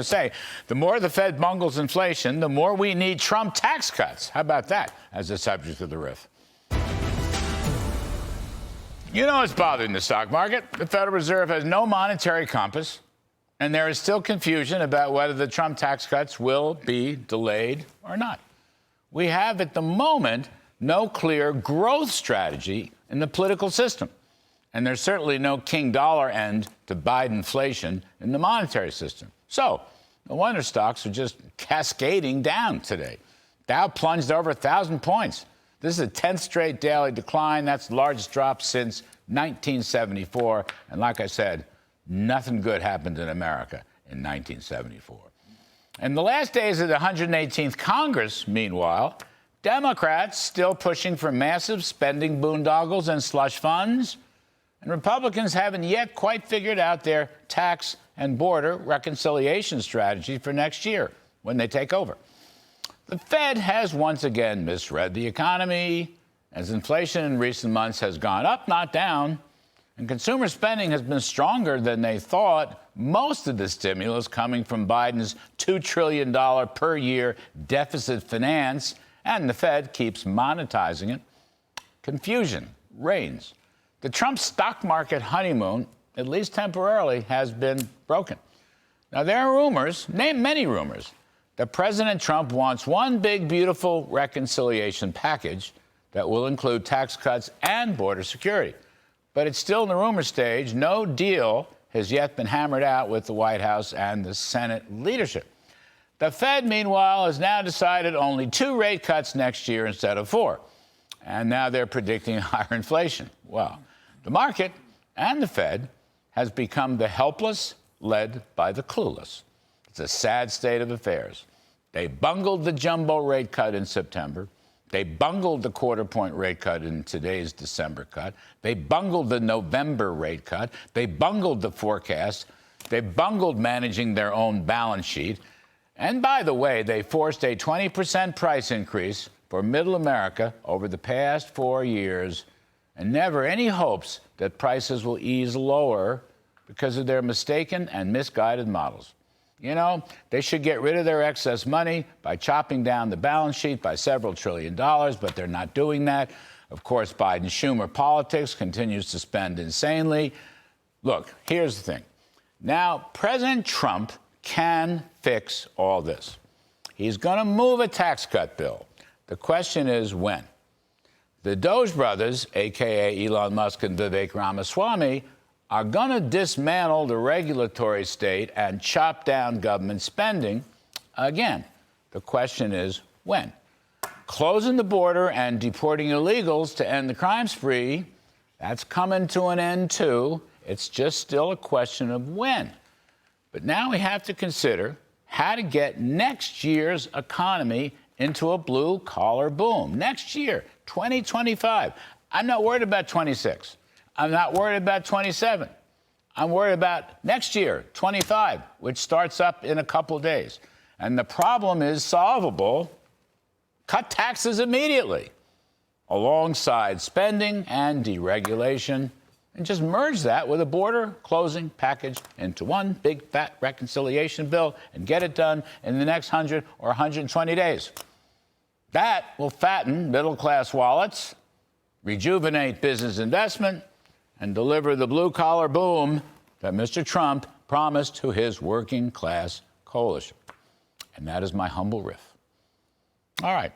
to say, the more the Fed bungles inflation, the more we need Trump tax cuts. How about that as the subject of the riff? You know what's bothering the stock market? The Federal Reserve has no monetary compass, and there is still confusion about whether the Trump tax cuts will be delayed or not. We have, at the moment, no clear growth strategy in the political system. And there's certainly no king dollar end to Biden inflation in the monetary system. So, no wonder stocks are just cascading down today. Dow plunged over 1,000 points. This is the 10th straight daily decline. That's the largest drop since 1974. And like I said, nothing good happened in America in 1974. In the last days of the 118th Congress, meanwhile, Democrats still pushing for massive spending boondoggles and slush funds. And Republicans haven't yet quite figured out their tax and border reconciliation strategy for next year when they take over. The Fed has once again misread the economy, as inflation in recent months has gone up, not down, and consumer spending has been stronger than they thought, most of the stimulus coming from Biden's $2 trillion per year deficit finance, and the Fed keeps monetizing it. Confusion reigns. The Trump stock market honeymoon, at least temporarily, has been broken. Now, there are rumors, many rumors, that President Trump wants one big, beautiful reconciliation package that will include tax cuts and border security. But it's still in the rumor stage. No deal has yet been hammered out with the White House and the Senate leadership. The Fed, meanwhile, has now decided only 2 rate cuts next year instead of 4. And now they're predicting higher inflation. Well, the market and the Fed has become the helpless led by the clueless. It's a sad state of affairs. They bungled the jumbo rate cut in September. They bungled the quarter-point rate cut in today's December cut. They bungled the November rate cut. They bungled the forecast. They bungled managing their own balance sheet. And by the way, they forced a 20% price increase for middle America over the past 4 years, and never any hopes that prices will ease lower because of their mistaken and misguided models. You know, they should get rid of their excess money by chopping down the balance sheet by several $trillions, but they're not doing that. Of course, Biden-Schumer politics continues to spend insanely. Look, here's the thing. Now, President Trump can fix all this. He's going to move a tax cut bill. The question is when. The Doge brothers, a.k.a. Elon Musk and Vivek Ramaswamy, are going to dismantle the regulatory state and chop down government spending. Again, the question is when. Closing the border and deporting illegals to end the crime spree, that's coming to an end too. It's just still a question of when. But now we have to consider how to get next year's economy into a blue-collar boom. Next year, 2025. I'm not worried about 26. I'm not worried about 27. I'm worried about next year, 25, which starts up in a couple of days. And the problem is solvable. Cut taxes immediately, alongside spending and deregulation, and just merge that with a border closing package into one big fat reconciliation bill and get it done in the next 100 or 120 days. That will fatten middle-class wallets, rejuvenate business investment, and deliver the blue-collar boom that Mr. Trump promised to his working-class coalition. And that is my humble riff. All right,